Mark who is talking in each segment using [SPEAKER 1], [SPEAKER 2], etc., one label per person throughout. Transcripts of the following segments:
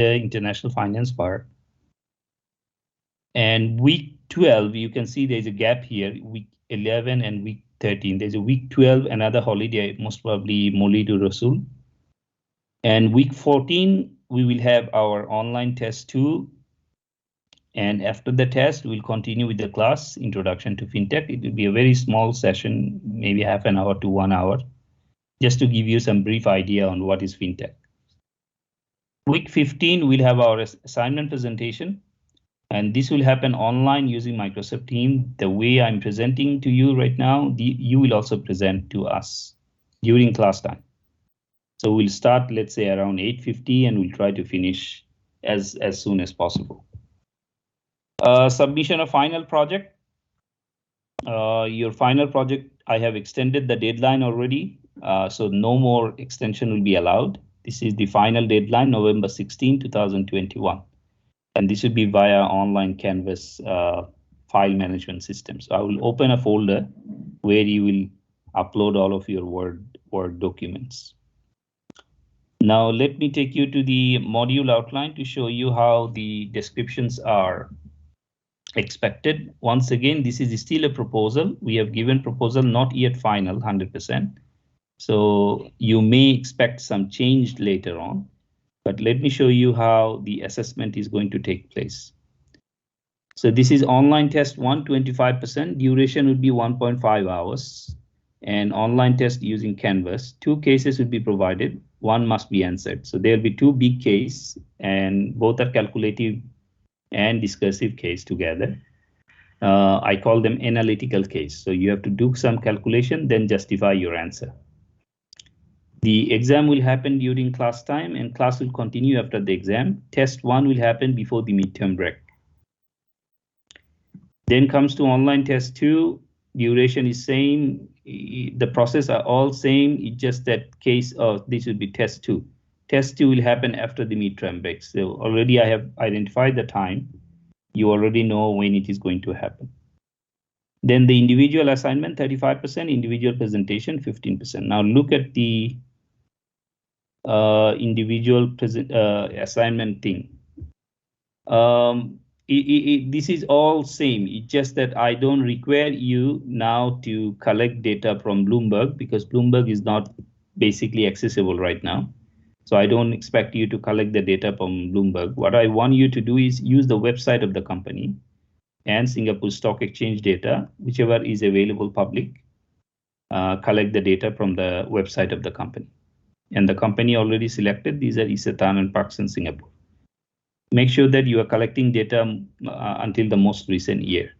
[SPEAKER 1] the international finance part. And week 12, you can see there's a gap here, week 11 and week 13. There's a week 12, another holiday, most probably Molidu Rasul. And week 14, we will have our online test 2. And after the test, we'll continue with the class, Introduction to FinTech. It will be a very small session, maybe half an hour to 1 hour, just to give you some brief idea on what is FinTech. Week 15, we'll have our assignment presentation. And this will happen online using Microsoft Teams. The way I'm presenting to you right now, you will also present to us during class time. So we'll start, let's say, around 8:50, and we'll try to finish as soon as possible. Submission of final project. Your final project, I have extended the deadline already, so no more extension will be allowed. This is the final deadline, November 16, 2021. And this will be via online Canvas file management system. So I will open a folder where you will upload all of your Word documents. Now let me take you to the module outline to show you how the descriptions are expected. Once again, this is still a proposal. We have given proposal, not yet final 100%. So you may expect some change later on. But let me show you how the assessment is going to take place. So this is online test 1, 25%. Duration would be 1.5 hours. And online test using Canvas. 2 cases will be provided. 1 must be answered. So there will be 2 big cases, and both are calculative and discursive case together. I call them analytical case. So you have to do some calculation, then justify your answer. The exam will happen during class time, and class will continue after the exam. Test 1 will happen before the midterm break. Then comes to online test 2. Duration is same. The process are all same. It's just that case of this will be test 2. Test 2 will happen after the midterm break. So already I have identified the time. You already know when it is going to happen. Then the individual assignment 35%, individual presentation 15%. Now look at the individual assignment thing. This is all same. It's just that I don't require you now to collect data from Bloomberg, because Bloomberg is not basically accessible right now. So I don't expect you to collect the data from Bloomberg. What I want you to do is use the website of the company and Singapore Stock Exchange data, whichever is available public. Collect the data from the website of the company. And the company already selected, these are Isetan and Parks in Singapore. Make sure that you are collecting data until the most recent year.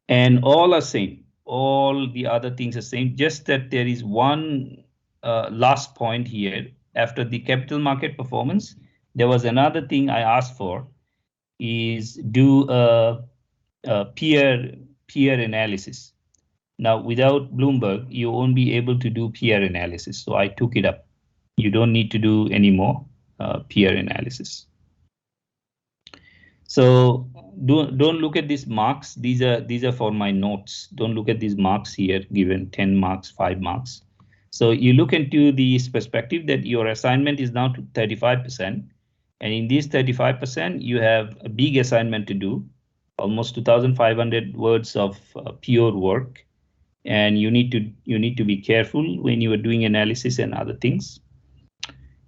[SPEAKER 1] And all are same. All the other things are same, just that there is one last point here. After the capital market performance, there was another thing I asked for, is do a peer analysis. Now, without Bloomberg, you won't be able to do peer analysis. So I took it up. You don't need to do any more peer analysis. So don't look at these marks. These are for my notes. Don't look at these marks here, given 10 marks, 5 marks. So you look into this perspective that your assignment is now to 35%. And in this 35%, you have a big assignment to do, almost 2,500 words of pure work. And you need to be careful when you are doing analysis and other things.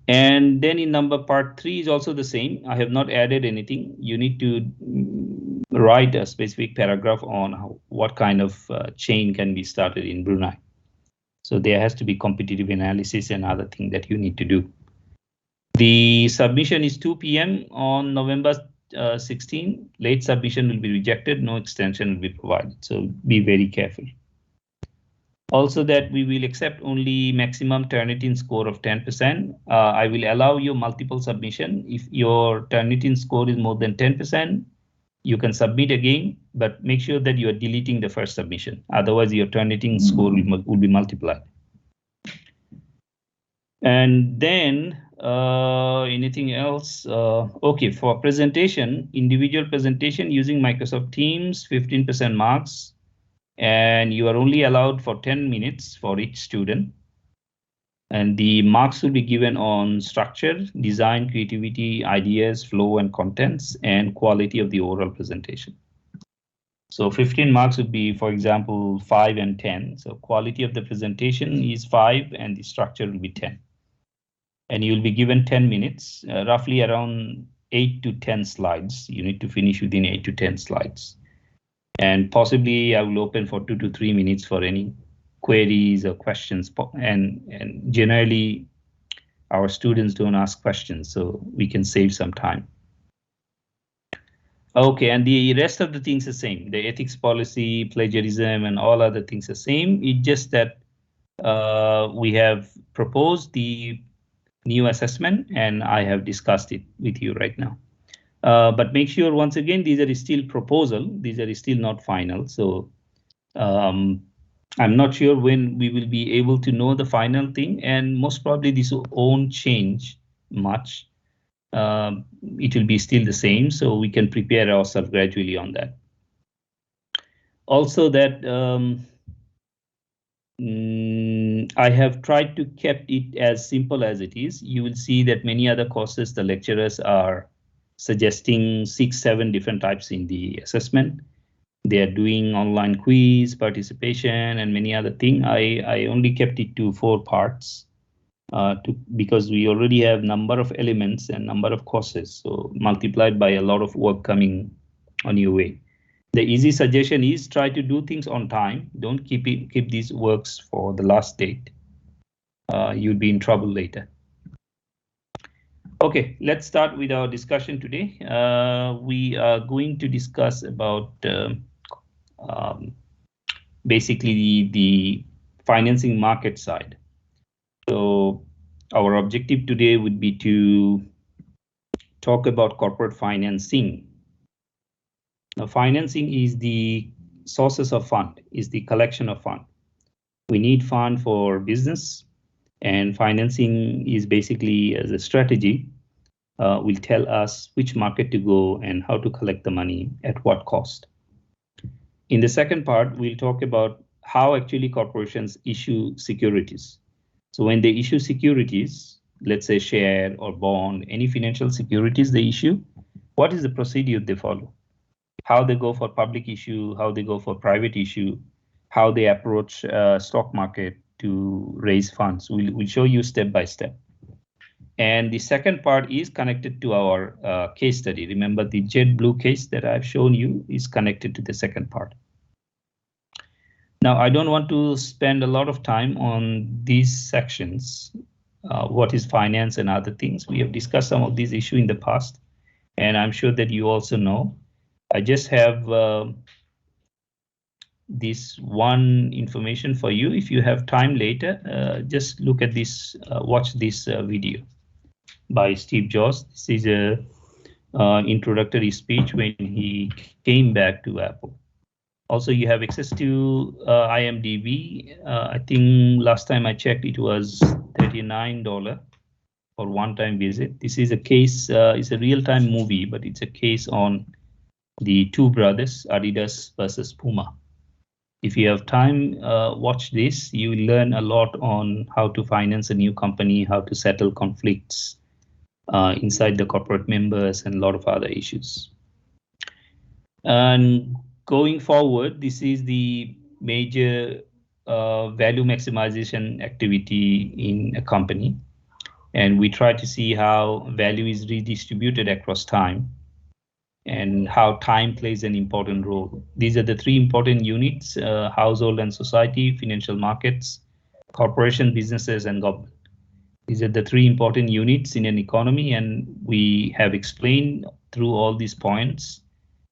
[SPEAKER 1] And then in part 3 is also the same. I have not added anything. You need to write a specific paragraph on what kind of chain can be started in Brunei. So there has to be competitive analysis and other things that you need to do. The submission is 2 p.m. on November 16. Late submission will be rejected. No extension will be provided. So be very careful. Also that we will accept only maximum Turnitin score of 10%. I will allow you multiple submission. If your Turnitin score is more than 10%, you can submit again, but make sure that you are deleting the first submission. Otherwise, your Turnitin score will be multiplied. And then anything else? Okay, for presentation, individual presentation using Microsoft Teams, 15% marks. And you are only allowed for 10 minutes for each student. And the marks will be given on structure, design, creativity, ideas, flow, and contents, and quality of the oral presentation. So 15 marks would be, for example, 5 and 10. So quality of the presentation is 5 and the structure will be 10. And you'll be given 10 minutes, roughly around 8 to 10 slides. You need to finish within 8 to 10 slides. And possibly I will open for 2 to 3 minutes for any queries or questions. And generally, our students don't ask questions, so we can save some time. Okay, and the rest of the things are same. The ethics policy, plagiarism, and all other things are same. It's just that we have proposed the new assessment, and I have discussed it with you right now. But make sure, once again, these are still proposal. These are still not final. So I'm not sure when we will be able to know the final thing, and most probably this won't change much. It will be still the same, so we can prepare ourselves gradually on that. Also, that I have tried to keep it as simple as it is. You will see that many other courses, the lecturers are suggesting 6, 7 different types in the assessment. They are doing online quiz, participation, and many other things. I only kept it to 4 parts because we already have number of elements and number of courses. So multiplied by a lot of work coming on your way. The easy suggestion is try to do things on time. Don't keep these works for the last date. You'll be in trouble later. Okay, let's start with our discussion today. We are going to discuss about basically the financing market side. So our objective today would be to talk about corporate financing. Now, financing is the sources of fund, is the collection of fund. We need fund for business, and financing is basically as a strategy will tell us which market to go and how to collect the money at what cost. In the second part, we'll talk about how actually corporations issue securities. So when they issue securities, let's say share or bond, any financial securities they issue, what is the procedure they follow? How they go for public issue, how they go for private issue, how they approach stock market to raise funds. We'll show you step by step. And the second part is connected to our case study. Remember, the JetBlue case that I've shown you is connected to the second part. Now, I don't want to spend a lot of time on these sections, what is finance and other things. We have discussed some of these issues in the past, and I'm sure that you also know. I just have this one information for you. If you have time later, just look at this, watch this video by Steve Jobs. This is a introductory speech when he came back to Apple. Also, you have access to IMDb. I think last time I checked, it was $39 for one-time visit. This is a case, it's a real-time movie, but it's a case on the two brothers, Adidas versus Puma. If you have time, watch this. You will learn a lot on how to finance a new company, how to settle conflicts inside the corporate members, and a lot of other issues. And going forward, this is the major value maximization activity in a company. And we try to see how value is redistributed across time and how time plays an important role. These are the 3 important units: household and society, financial markets, corporation, businesses, and government. These are the 3 important units in an economy, and we have explained through all these points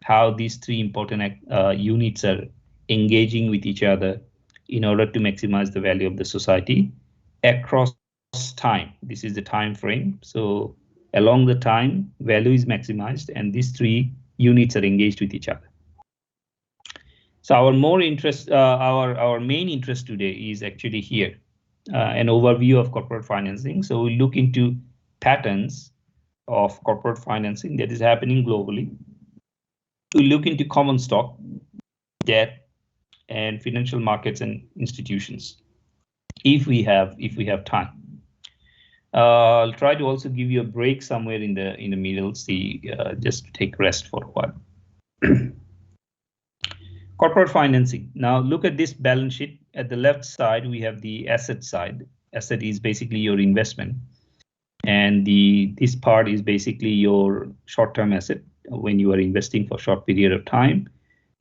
[SPEAKER 1] how these 3 important units are engaging with each other in order to maximize the value of the society across time. This is the time frame. So along the time, value is maximized, and these 3 units are engaged with each other. So our main interest today is actually here, an overview of corporate financing. So we look into patterns of corporate financing that is happening globally. We look into common stock, debt, and financial markets and institutions, if we have time. I'll try to also give you a break somewhere in the middle, just to take rest for a while. Corporate financing. Now look at this balance sheet. At the left side, we have the asset side. Asset is basically your investment, and this part is basically your short-term asset when you are investing for short period of time,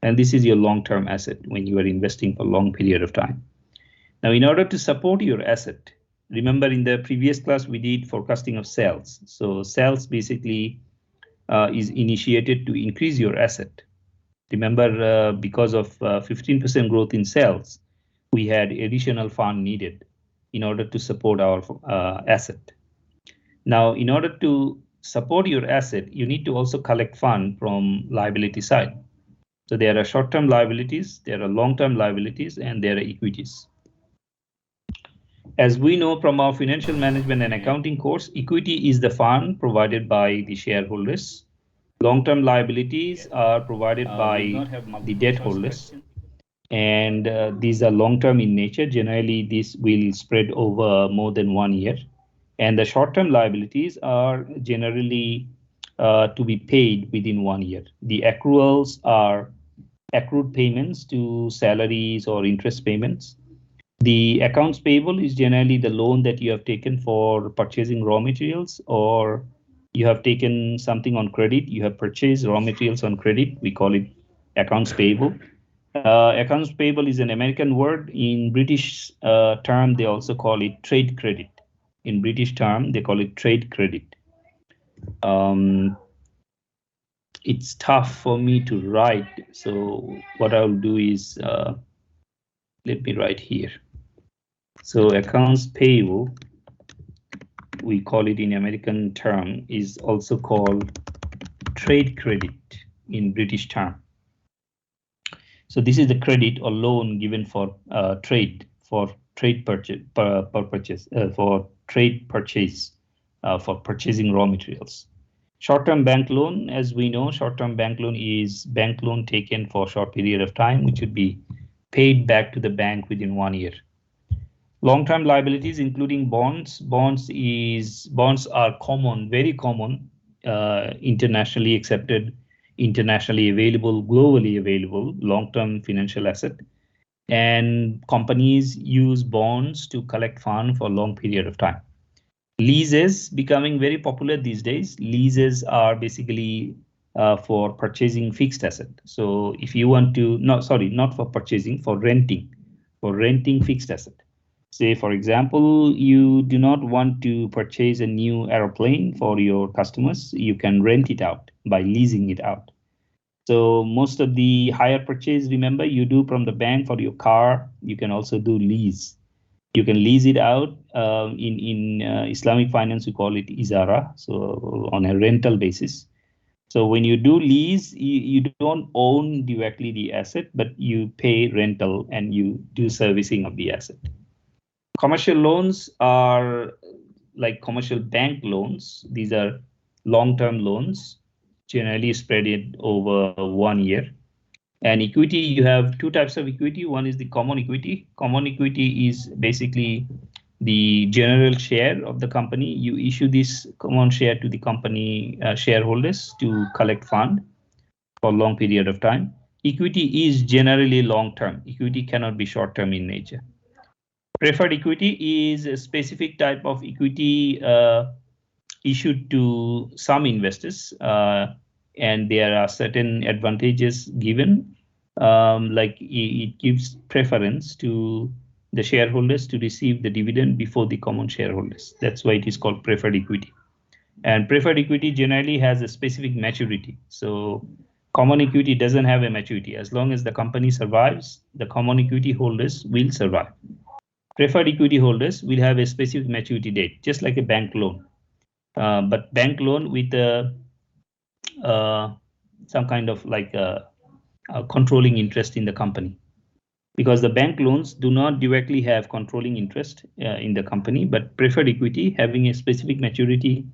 [SPEAKER 1] and this is your long-term asset when you are investing for long period of time. Now, in order to support your asset, remember in the previous class we did forecasting of sales. So sales basically is initiated to increase your asset. Remember, because of 15% growth in sales, we had additional fund needed in order to support our asset. Now, in order to support your asset, you need to also collect fund from liability side. So there are short-term liabilities, there are long-term liabilities, and there are equities. As we know from our financial management and accounting course, equity is the fund provided by the shareholders. Long-term liabilities are provided by the debt holders, and these are long-term in nature. Generally, this will spread over more than 1 year. And the short-term liabilities are generally to be paid within 1 year. The accruals are accrued payments to salaries or interest payments. The accounts payable is generally the loan that you have taken for purchasing raw materials, or you have taken something on credit. You have purchased raw materials on credit. We call it accounts payable. Accounts payable is an American word. In British term, they also call it trade credit. In British term, they call it trade credit. It's tough for me to write, so what I'll do is let me write here. So accounts payable, we call it in American term, is also called trade credit in British term. So this is the credit or loan given for trade purchase for purchasing raw materials. Short-term bank loan, as we know, short-term bank loan is bank loan taken for a short period of time, which would be paid back to the bank within 1 year. Long-term liabilities, including bonds. Bonds are common, very common, internationally accepted, internationally available, globally available long-term financial asset. And companies use bonds to collect funds for a long period of time. Leases becoming very popular these days. Leases are basically for purchasing fixed asset. So if you want to, not for purchasing, for renting fixed asset. Say, for example, you do not want to purchase a new airplane for your customers. You can rent it out by leasing it out. So most of the hire purchase, remember, you do from the bank for your car. You can also do lease. You can lease it out. In Islamic finance, we call it izara, so on a rental basis. So when you do lease, you don't own directly the asset, but you pay rental and you do servicing of the asset. Commercial loans are like commercial bank loans. These are long-term loans, generally spread it over 1 year. And equity, you have two types of equity. One is the common equity. Common equity is basically the general share of the company. You issue this common share to the company shareholders to collect fund for a long period of time. Equity is generally long-term. Equity cannot be short-term in nature. Preferred equity is a specific type of equity issued to some investors, and there are certain advantages given, like it gives preference to the shareholders to receive the dividend before the common shareholders. That's why it is called preferred equity. And preferred equity generally has a specific maturity. So common equity doesn't have a maturity. As long as the company survives, the common equity holders will survive. Preferred equity holders will have a specific maturity date, just like a bank loan. But bank loan with some kind of like a controlling interest in the company, because the bank loans do not directly have controlling interest in the company, but preferred equity having a specific maturity,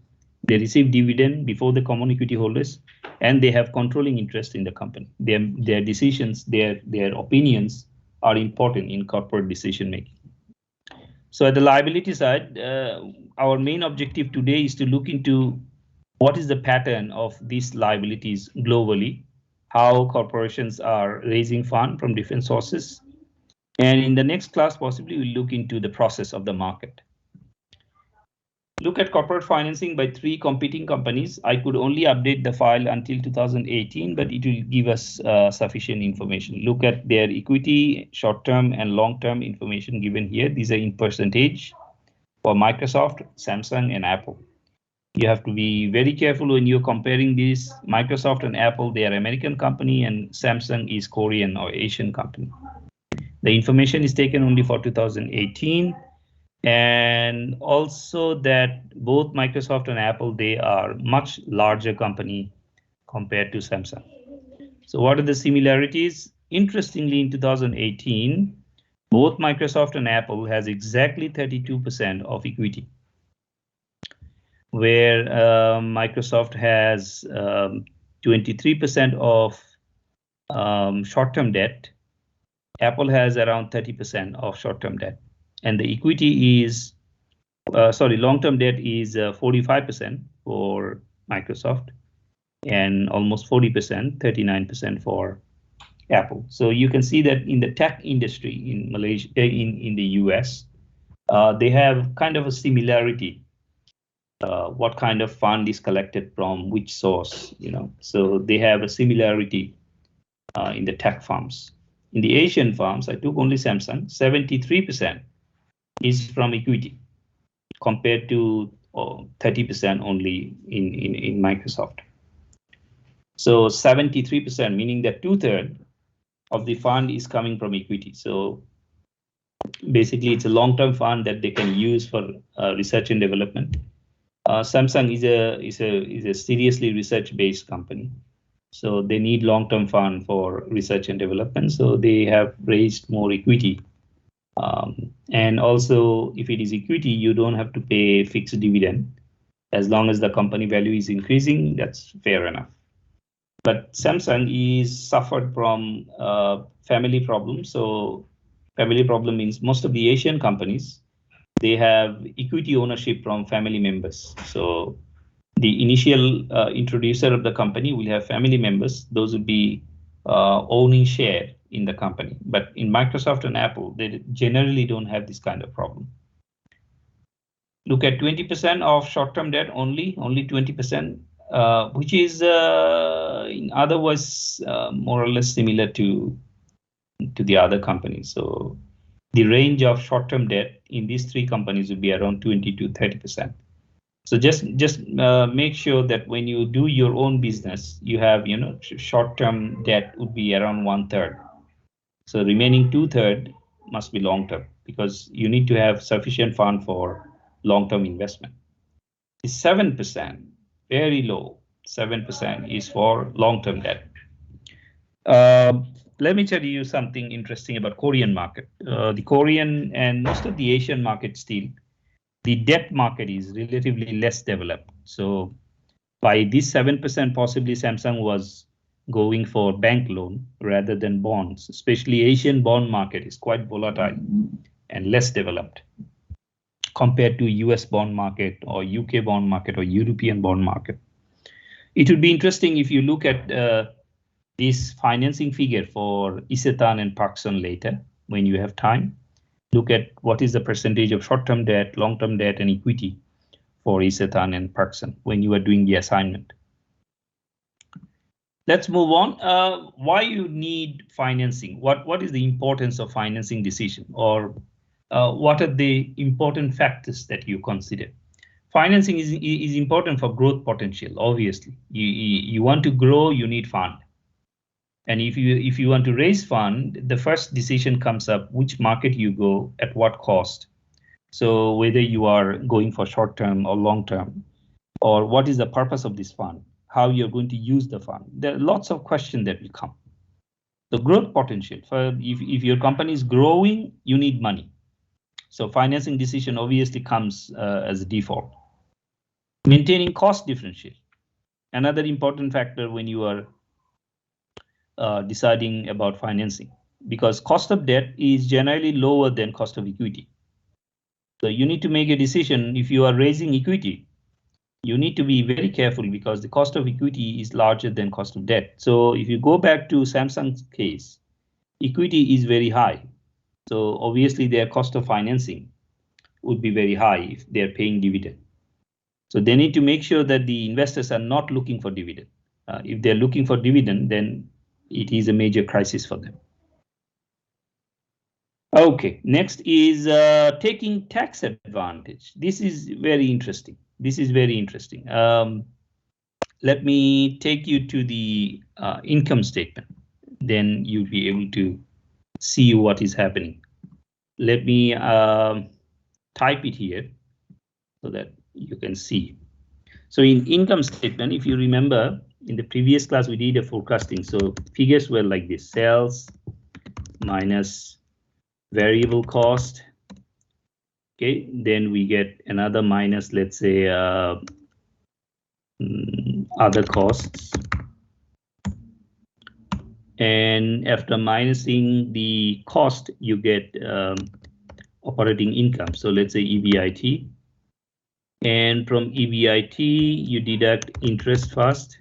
[SPEAKER 1] they receive dividend before the common equity holders, and they have controlling interest in the company. Their decisions, their opinions are important in corporate decision making. So at the liability side, our main objective today is to look into what is the pattern of these liabilities globally, how corporations are raising fund from different sources. And in the next class, possibly we'll look into the process of the market. Look at corporate financing by 3 competing companies. I could only update the file until 2018, but it will give us sufficient information. Look at their equity, short-term and long-term information given here. These are in percentage for Microsoft, Samsung, and Apple. You have to be very careful when you're comparing these. Microsoft and Apple, they are American company, and Samsung is Korean or Asian company. The information is taken only for 2018. And also that both Microsoft and Apple, they are much larger company compared to Samsung. So what are the similarities? Interestingly, in 2018, both Microsoft and Apple has exactly 32% of equity, where Microsoft has 23% of short-term debt. Apple has around 30% of short-term debt. And the equity is, long-term debt is 45% for Microsoft and almost 40%, 39% for Apple. So you can see that in the tech industry in Malaysia, in the US, they have kind of a similarity. What kind of fund is collected from which source, so they have a similarity in the tech firms. In the Asian firms, I took only Samsung, 73% is from equity compared to 30% only in Microsoft. So 73%, meaning that 2/3 of the fund is coming from equity. So basically, it's a long-term fund that they can use for research and development. Samsung is a seriously research-based company, so they need long-term fund for research and development. So they have raised more equity, and also if it is equity, you don't have to pay fixed dividend as long as the company value is increasing. That's fair enough. But Samsung is suffered from family problems. So family problem means most of the Asian companies, they have equity ownership from family members. So the initial introducer of the company will have family members. Those would be owning share in the company. But in Microsoft and Apple, they generally don't have this kind of problem. Look at 20% of short-term debt only 20%, which is in other words more or less similar to the other companies. So the range of short-term debt in these 3 companies would be around 20 to 30%. So just make sure that when you do your own business, you have short-term debt would be around 1/3. So remaining 2/3 must be long-term, because you need to have sufficient fund for long-term investment. The 7%, very low, 7% is for long-term debt. Let me tell you something interesting about Korean market. The Korean and most of the Asian market still, the debt market is relatively less developed. So by this 7%, possibly Samsung was going for bank loan rather than bonds. Especially Asian bond market is quite volatile and less developed compared to US bond market or UK bond market or European bond market. It would be interesting if you look at this financing figure for Isetan and Parkson later when you have time. Look at what is the percentage of short-term debt, long-term debt, and equity for Isetan and Parkson when you are doing the assignment. Let's move on. Why you need financing? What is the importance of financing decision, or what are the important factors that you consider? Financing is important for growth potential. Obviously, you want to grow, you need fund. And if you want to raise fund, the first decision comes up, which market you go, at what cost. So whether you are going for short term or long term, or what is the purpose of this fund, how you're going to use the fund. There are lots of questions that will come. The growth potential, for if your company is growing, you need money. So financing decision obviously comes as a default. Maintaining cost differential, another important factor when you are deciding about financing, because cost of debt is generally lower than cost of equity. So you need to make a decision. If you are raising equity, you need to be very careful because the cost of equity is larger than cost of debt. So if you go back to Samsung's case, equity is very high. So obviously their cost of financing would be very high if they're paying dividend. So they need to make sure that the investors are not looking for dividend. If they're looking for dividend, then it is a major crisis for them. Okay, next is taking tax advantage. This is very interesting. This is very interesting. Let me take you to the income statement. Then you'll be able to see what is happening. Let me type it here so that you can see. So in income statement, if you remember, in the previous class, we did a forecasting. So figures were like this: sales minus variable cost. Okay, then we get another minus, let's say, other costs. And after minusing the cost, you get operating income. So let's say EBIT. And from EBIT, you deduct interest first.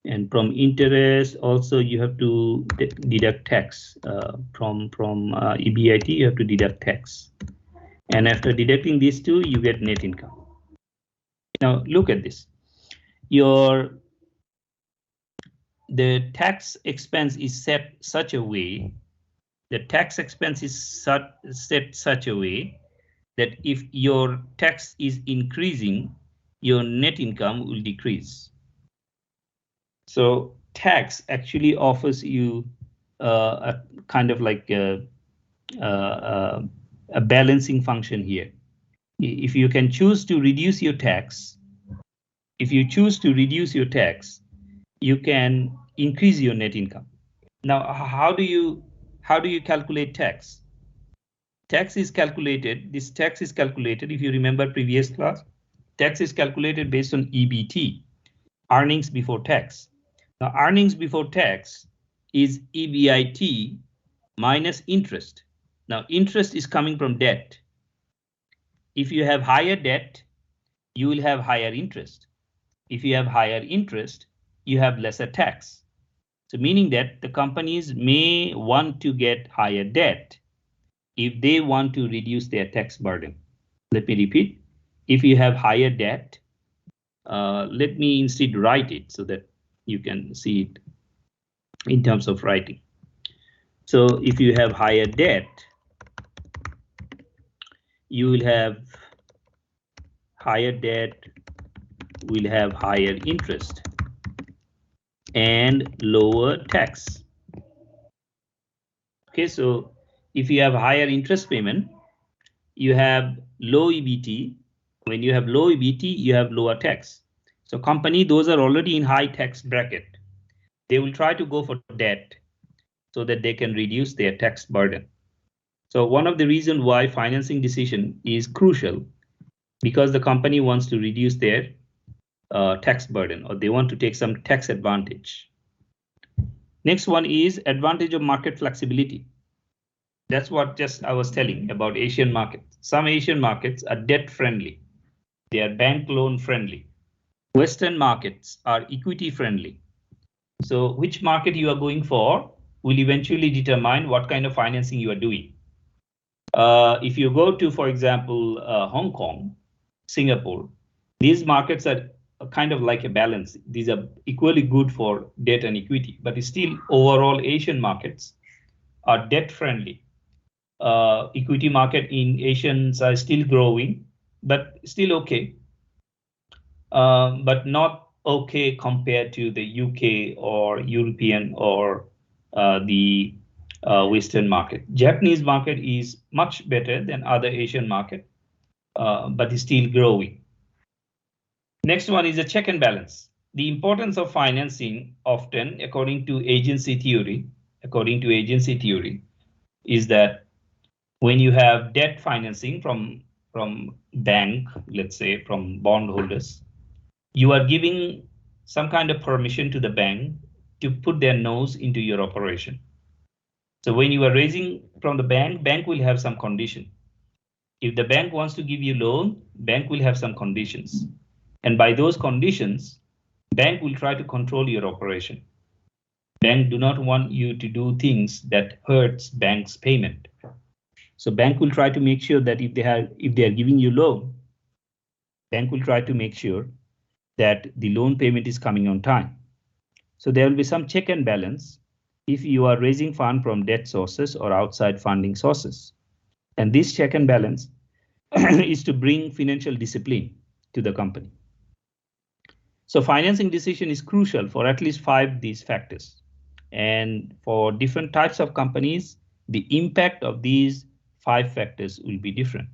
[SPEAKER 1] And from interest, also you have to deduct tax. From EBIT, you have to deduct tax. And after deducting these two, you get net income. Now look at this. The tax expense is set such a way. The tax expense is set such a way that if your tax is increasing, your net income will decrease. So tax actually offers you a kind of like a balancing function here. If you can choose to reduce your tax, you can increase your net income. Now, how do you calculate tax? Tax is calculated. This tax is calculated. If you remember previous class, tax is calculated based on EBT, earnings before tax. Now, earnings before tax is EBIT minus interest. Now, interest is coming from debt. If you have higher debt, you will have higher interest. If you have higher interest, you have lesser tax. So meaning that the companies may want to get higher debt if they want to reduce their tax burden. Let me repeat. If you have higher debt, let me instead write it so that you can see it in terms of writing. So if you have higher debt, you will have higher debt, will have higher interest and lower tax. Okay, so if you have higher interest payment, you have low EBT. When you have low EBT, you have lower tax. So company, those are already in high tax bracket. They will try to go for debt so that they can reduce their tax burden. So one of the reasons why financing decision is crucial, because the company wants to reduce their tax burden, or they want to take some tax advantage. Next one is advantage of market flexibility. That's what just I was telling about Asian markets. Some Asian markets are debt friendly. They are bank loan friendly. Western markets are equity friendly. So which market you are going for will eventually determine what kind of financing you are doing. If you go to, for example, Hong Kong, Singapore, these markets are kind of like a balance. These are equally good for debt and equity, but still overall Asian markets are debt friendly. Equity market in Asians are still growing, but still okay, but not okay compared to the UK or European or the Western market. Japanese market is much better than other Asian market, but is still growing. Next one is a check and balance. The importance of financing often, according to agency theory, is that when you have debt financing from bank, let's say from bondholders, you are giving some kind of permission to the bank to put their nose into your operation. So when you are raising from the bank will have some condition. If the bank wants to give you loan, bank will have some conditions. And by those conditions, bank will try to control your operation. Bank do not want you to do things that hurts bank's payment. So bank will try to make sure that if they are giving you loan, bank will try to make sure that the loan payment is coming on time. So there will be some check and balance if you are raising fund from debt sources or outside funding sources. And this check and balance is to bring financial discipline to the company. So financing decision is crucial for at least 5 these factors. And for different types of companies, the impact of these 5 factors will be different.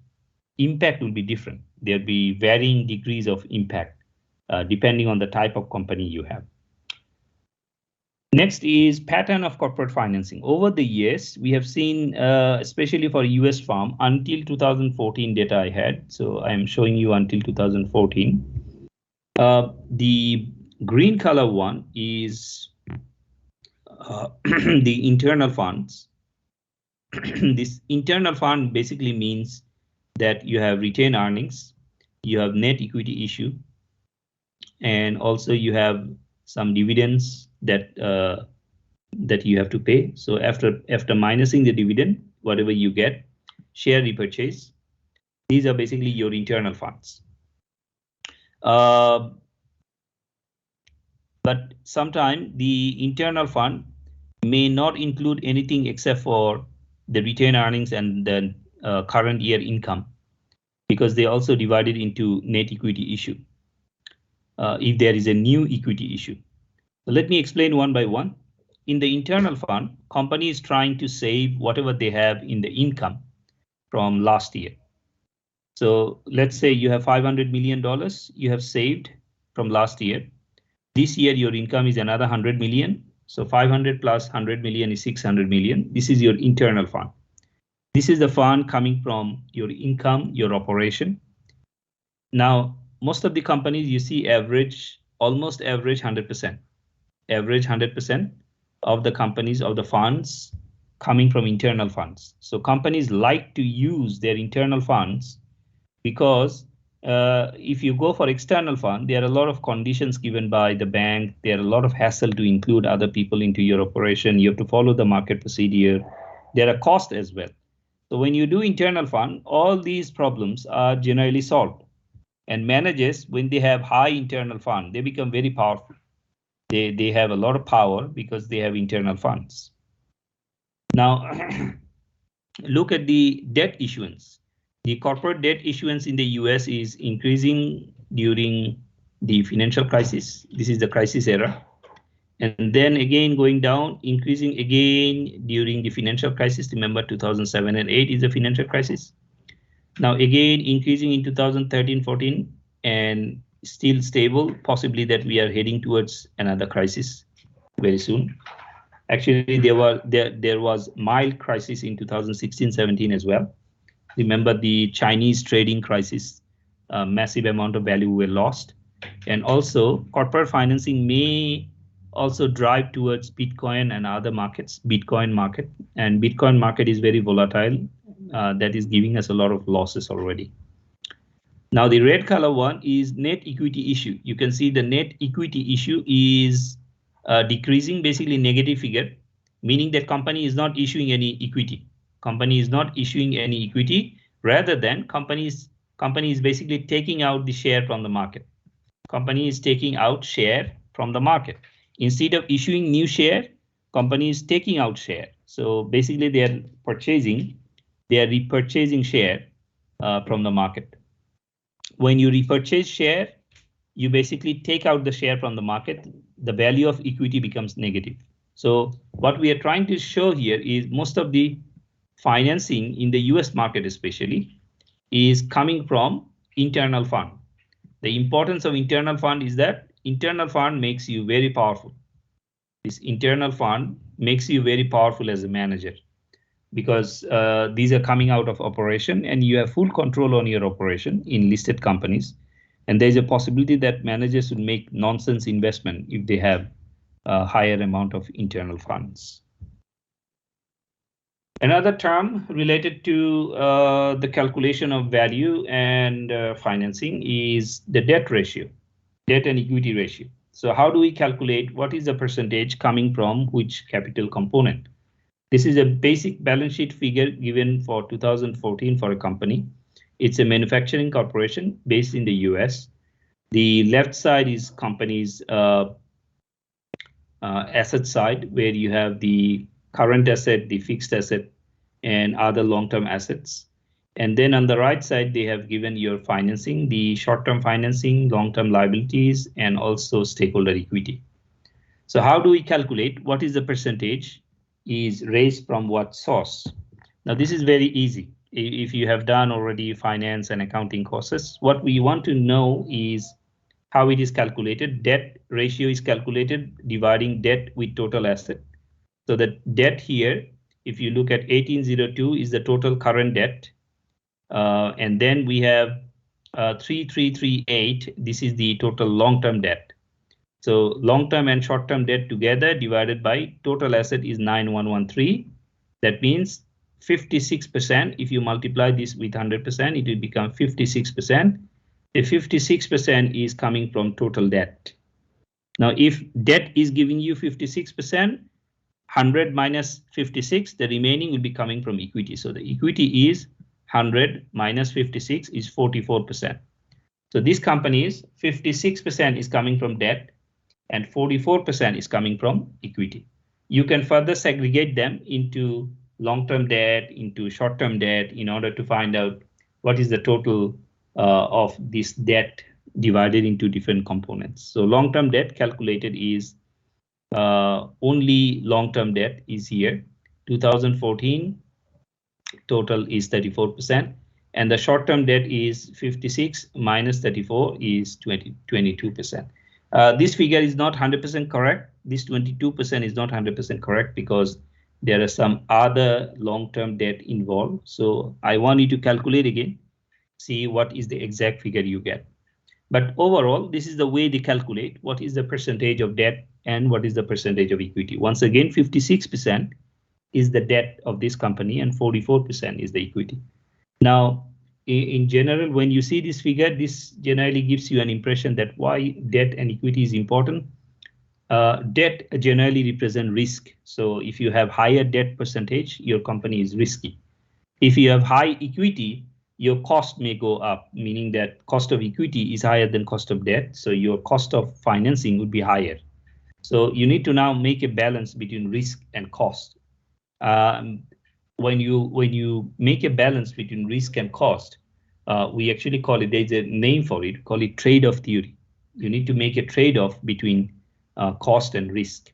[SPEAKER 1] Impact will be different. There'll be varying degrees of impact depending on the type of company you have. Next is pattern of corporate financing. Over the years, we have seen, especially for US firm, until 2014 data I had. So I'm showing you until 2014. The green color one is the internal funds. This internal fund basically means that you have retained earnings, you have net equity issue, and also you have some dividends that that you have to pay. So after minusing the dividend, whatever you get, share repurchase, these are basically your internal funds. But sometimes the internal fund may not include anything except for the retained earnings and the current year income, because they also divided into net equity issue if there is a new equity issue. So let me explain one by one. In the internal fund, company is trying to save whatever they have in the income from last year. So let's say you have $500 million you have saved from last year. This year your income is another 100 million. So 500 plus 100 million is 600 million. This is your internal fund. This is the fund coming from your income, your operation. Now, most of the companies you see almost average 100%. Average 100% of the companies of the funds coming from internal funds. So companies like to use their internal funds because if you go for external fund, there are a lot of conditions given by the bank. There are a lot of hassle to include other people into your operation. You have to follow the market procedure. There are costs as well. So when you do internal fund, all these problems are generally solved. And managers, when they have high internal fund, they become very powerful. They have a lot of power because they have internal funds. Now, look at the debt issuance. The corporate debt issuance in the US is increasing during the financial crisis. This is the crisis era. And then again going down, increasing again during the financial crisis. Remember 2007 and 8 is the financial crisis. Now again increasing in 2013-14 and still stable, possibly that we are heading towards another crisis very soon. Actually, there was mild crisis in 2016-17 as well. Remember the Chinese trading crisis, massive amount of value were lost. And also corporate financing may also drive towards Bitcoin and other markets, Bitcoin market. And Bitcoin market is very volatile. That is giving us a lot of losses already. Now the red color one is net equity issue. You can see the net equity issue is decreasing, basically negative figure, meaning that company is not issuing any equity. Company is not issuing any equity, rather than company is basically taking out the share from the market. Company is taking out share from the market. Instead of issuing new share, company is taking out share. So basically they are repurchasing share from the market. When you repurchase share, you basically take out the share from the market, the value of equity becomes negative. So what we are trying to show here is most of the financing in the US market especially is coming from internal fund. The importance of internal fund is that internal fund makes you very powerful. This internal fund makes you very powerful as a manager because these are coming out of operation and you have full control on your operation in listed companies. And there's a possibility that managers would make nonsense investment if they have a higher amount of internal funds. Another term related to the calculation of value and financing is the debt ratio, debt and equity ratio. So how do we calculate what is the percentage coming from which capital component? This is a basic balance sheet figure given for 2014 for a company. It's a manufacturing corporation based in the US. The left side is company's asset side, where you have the current asset, the fixed asset, and other long-term assets. And then on the right side, they have given your financing, the short-term financing, long-term liabilities, and also stakeholder equity. So how do we calculate what is the percentage is raised from what source? Now, this is very easy. If you have done already finance and accounting courses, what we want to know is how it is calculated. Debt ratio is calculated dividing debt with total asset. So the debt here, if you look at 1802, is the total current debt. And then we have 3338. This is the total long-term debt. So long-term and short-term debt together divided by total asset is 9113. That means 56%. If you multiply this with 100%, it will become 56%. The 56% is coming from total debt. Now, if debt is giving you 56%, 100 minus 56, the remaining will be coming from equity. So the equity is 100 minus 56 is 44%. So this company's 56% is coming from debt and 44% is coming from equity. You can further segregate them into long-term debt, into short-term debt in order to find out what is the total of this debt divided into different components. So long-term debt calculated is only long-term debt is here. 2014 total is 34%, and the short-term debt is 56 minus 34 is 22%. This figure is not 100% correct. This 22% is not 100% correct because there are some other long-term debt involved. So I want you to calculate again, see what is the exact figure you get. But overall, this is the way they calculate what is the percentage of debt and what is the percentage of equity. Once again, 56% is the debt of this company and 44% is the equity. Now, in general, when you see this figure, this generally gives you an impression that why debt and equity is important. Debt generally represent risk. So if you have higher debt percentage, your company is risky. If you have high equity, your cost may go up, meaning that cost of equity is higher than cost of debt. So your cost of financing would be higher. So you need to now make a balance between risk and cost. When you make a balance between risk and cost, we actually call it, there's a name for it, call it trade-off theory. You need to make a trade-off between cost and risk,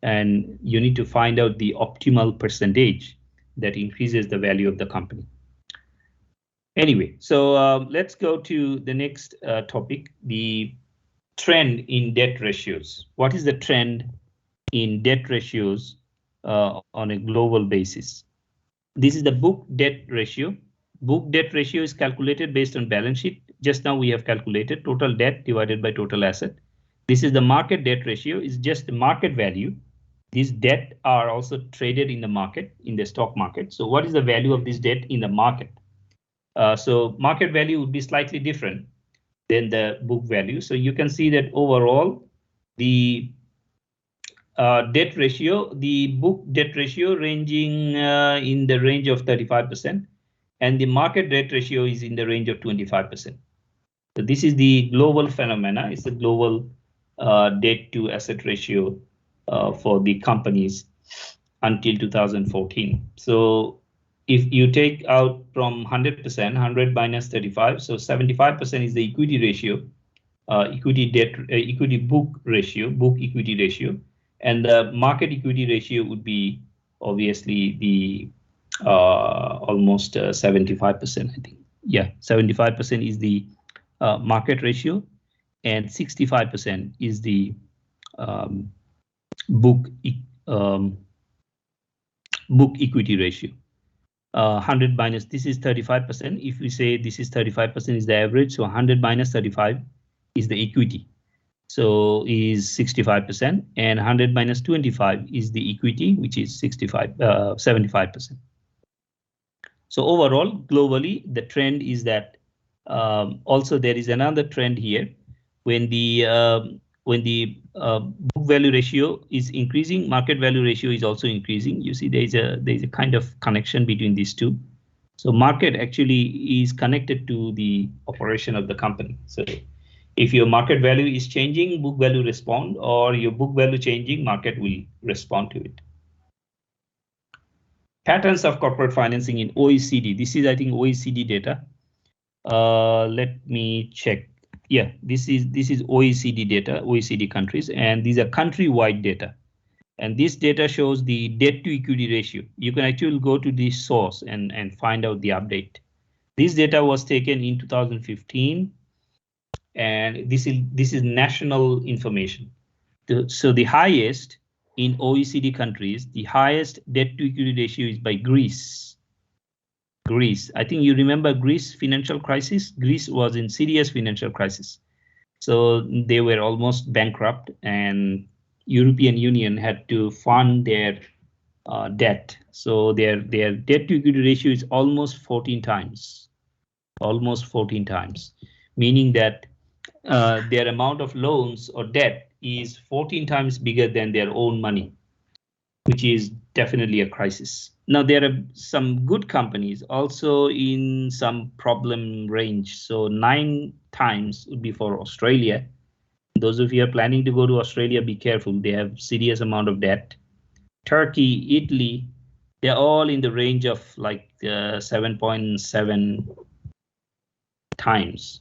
[SPEAKER 1] and you need to find out the optimal percentage that increases the value of the company. Anyway, so let's go to the next topic, the trend in debt ratios. What is the trend in debt ratios on a global basis? This is the book debt ratio. Book debt ratio is calculated based on balance sheet. Just now we have calculated total debt divided by total asset. This is the market debt ratio, is just the market value. These debt are also traded in the market, in the stock market. So what is the value of this debt in the market? So market value would be slightly different than the book value. So you can see that overall the debt ratio, the book debt ratio ranging in the range of 35%, and the market debt ratio is in the range of 25%. So this is the global phenomena. It's the global debt to asset ratio for the companies until 2014. So if you take out from 100%, 100 minus 35, so 75% is the equity ratio, equity debt, equity book ratio, book equity ratio, and the market equity ratio would be obviously the almost 75%, I think. Yeah, 75% is the market ratio, and 65% is the book equity ratio. 100 minus, this is 35%. If we say this is 35% is the average, so 100 minus 35 is the equity. So is 65%, and 100 minus 25 is the equity, which is 75%. So overall, globally, the trend is that also there is another trend here. When the book value ratio is increasing, market value ratio is also increasing. You see, there's a kind of connection between these two. So market actually is connected to the operation of the company. So if your market value is changing, book value respond, or your book value changing, market will respond to it. Patterns of corporate financing in OECD. This is, I think, OECD data. Let me check. Yeah, this is OECD data, OECD countries, and these are country-wide data. And this data shows the debt to equity ratio. You can actually go to the source and find out the update. This data was taken in 2015, and this is national information. So the highest in OECD countries, the highest debt to equity ratio is by Greece. Greece. I think you remember Greece financial crisis. Greece was in serious financial crisis. So they were almost bankrupt, and European Union had to fund their debt. So their debt to equity ratio is almost 14 times. Almost 14 times, meaning that their amount of loans or debt is 14 times bigger than their own money, which is definitely a crisis. Now, there are some good companies also in some problem range. So 9 times would be for Australia. Those of you are planning to go to Australia, be careful. They have serious amount of debt. Turkey, Italy, they're all in the range of like 7.7 times.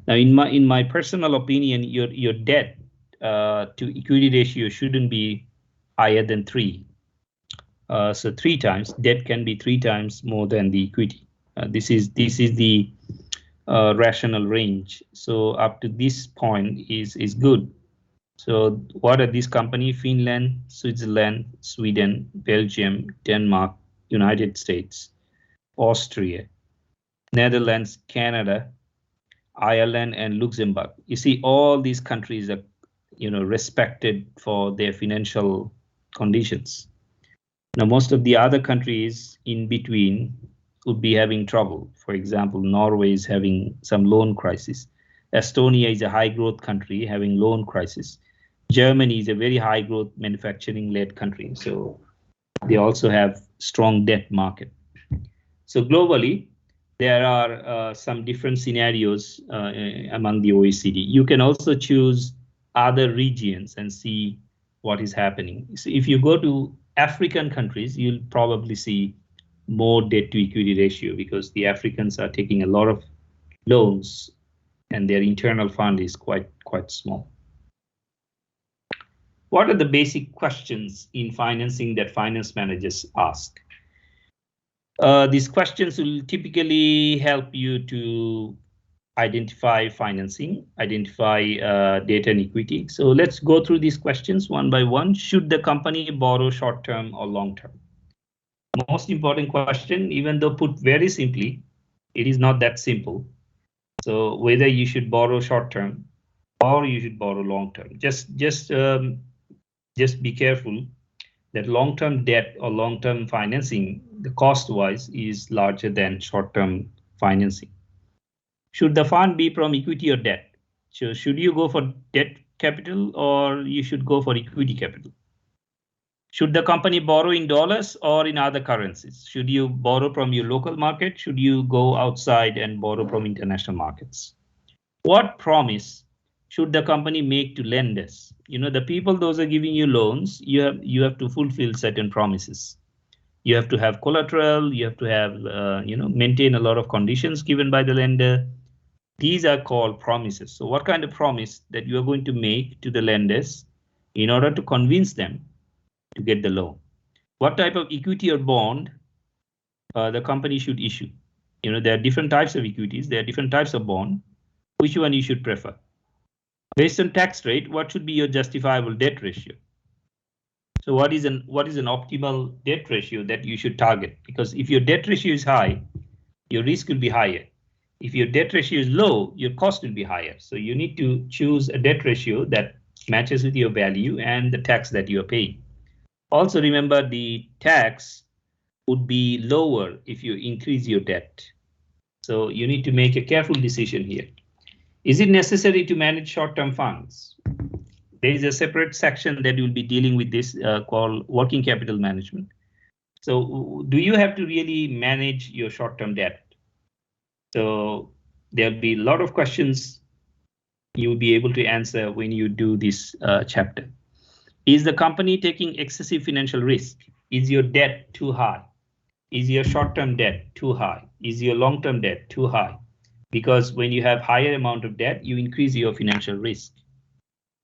[SPEAKER 1] Now, in my personal opinion, your debt to equity ratio shouldn't be higher than 3. So 3 times, debt can be 3 times more than the equity. This is the rational range. So up to this point is good. So what are these companies? Finland, Switzerland, Sweden, Belgium, Denmark, United States, Austria, Netherlands, Canada, Ireland, and Luxembourg. You see, all these countries are, respected for their financial conditions. Now, most of the other countries in between would be having trouble. For example, Norway is having some loan crisis. Estonia is a high growth country having loan crisis. Germany is a very high growth manufacturing led country. So they also have strong debt market. So globally, there are some different scenarios among the OECD. You can also choose other regions and see what is happening. So if you go to African countries, you'll probably see more debt to equity ratio because the Africans are taking a lot of loans and their internal fund is quite small. What are the basic questions in financing that finance managers ask? These questions will typically help you to identify financing, identify debt and equity. So let's go through these questions one by one. Should the company borrow short-term or long-term? Most important question, even though put very simply, it is not that simple. So whether you should borrow short-term or you should borrow long-term, just be careful that long-term debt or long-term financing, the cost-wise is larger than short-term financing. Should the fund be from equity or debt? So should you go for debt capital or you should go for equity capital? Should the company borrow in dollars or in other currencies? Should you borrow from your local market? Should you go outside and borrow from international markets? What promise should the company make to lenders? The people those are giving you loans, you have to fulfill certain promises. You have to have collateral, you have to have maintain a lot of conditions given by the lender. These are called promises. So what kind of promise that you are going to make to the lenders in order to convince them to get the loan? What type of equity or bond the company should issue? There are different types of equities, there are different types of bond. Which one you should prefer? Based on tax rate, what should be your justifiable debt ratio? So what is an optimal debt ratio that you should target? Because if your debt ratio is high, your risk will be higher. If your debt ratio is low, your cost will be higher. So you need to choose a debt ratio that matches with your value and the tax that you are paying. Also remember the tax would be lower if you increase your debt. So you need to make a careful decision here. Is it necessary to manage short-term funds? There is a separate section that will be dealing with this called working capital management. So do you have to really manage your short-term debt? So there'll be a lot of questions you will be able to answer when you do this chapter. Is the company taking excessive financial risk? Is your debt too high? Is your short-term debt too high? Is your long-term debt too high? Because when you have higher amount of debt, you increase your financial risk.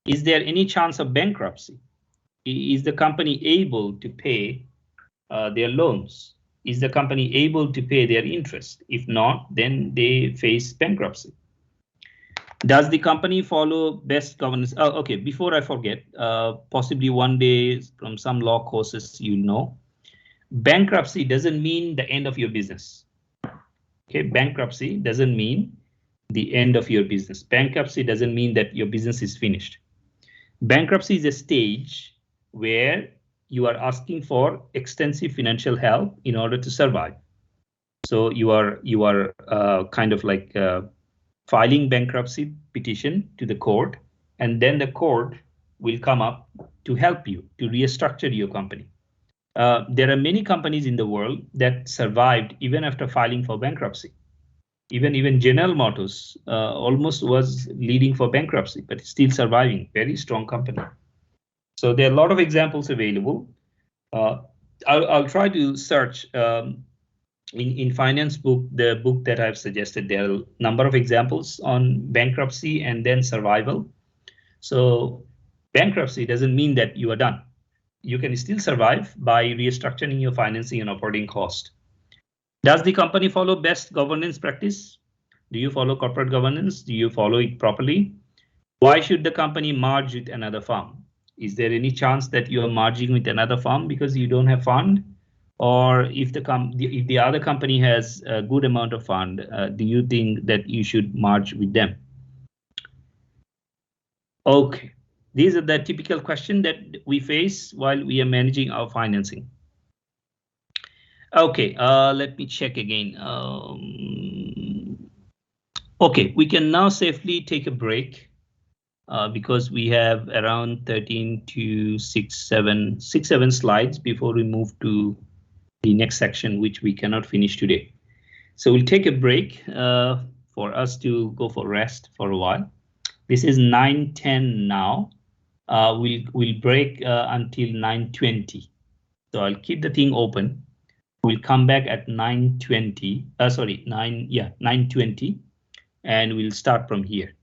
[SPEAKER 1] Is there any chance of bankruptcy? Is the company able to pay their loans? Is the company able to pay their interest? If not, then they face bankruptcy. Does the company follow best governance? Oh, okay, before I forget, possibly one day from some law courses, you know, bankruptcy doesn't mean the end of your business. Okay, bankruptcy doesn't mean the end of your business. Bankruptcy doesn't mean that your business is finished. Bankruptcy is a stage where you are asking for extensive financial help in order to survive. So you are kind of like filing bankruptcy petition to the court, and then the court will come up to help you to restructure your company. There are many companies in the world that survived even after filing for bankruptcy. Even General Motors almost was leading for bankruptcy, but still surviving. Very strong company. So there are a lot of examples available. I'll try to search in finance book, the book that I've suggested. There are a number of examples on bankruptcy and then survival. So bankruptcy doesn't mean that you are done. You can still survive by restructuring your financing and operating cost. Does the company follow best governance practice? Do you follow corporate governance? Do you follow it properly? Why should the company merge with another firm? Is there any chance that you are merging with another firm because you don't have fund? Or if the other company has a good amount of fund, do you think that you should merge with them? Okay, these are the typical questions that we face while we are managing our financing. Okay, let me check again. Okay, we can now safely take a break because we have around 13 to 7 slides before we move to the next section, which we cannot finish today. So we'll take a break for us to go for rest for a while. This is 9:10 now. We'll break until 9:20. So I'll keep the thing open. We'll come back at 9:20. 9:20, and we'll start from here.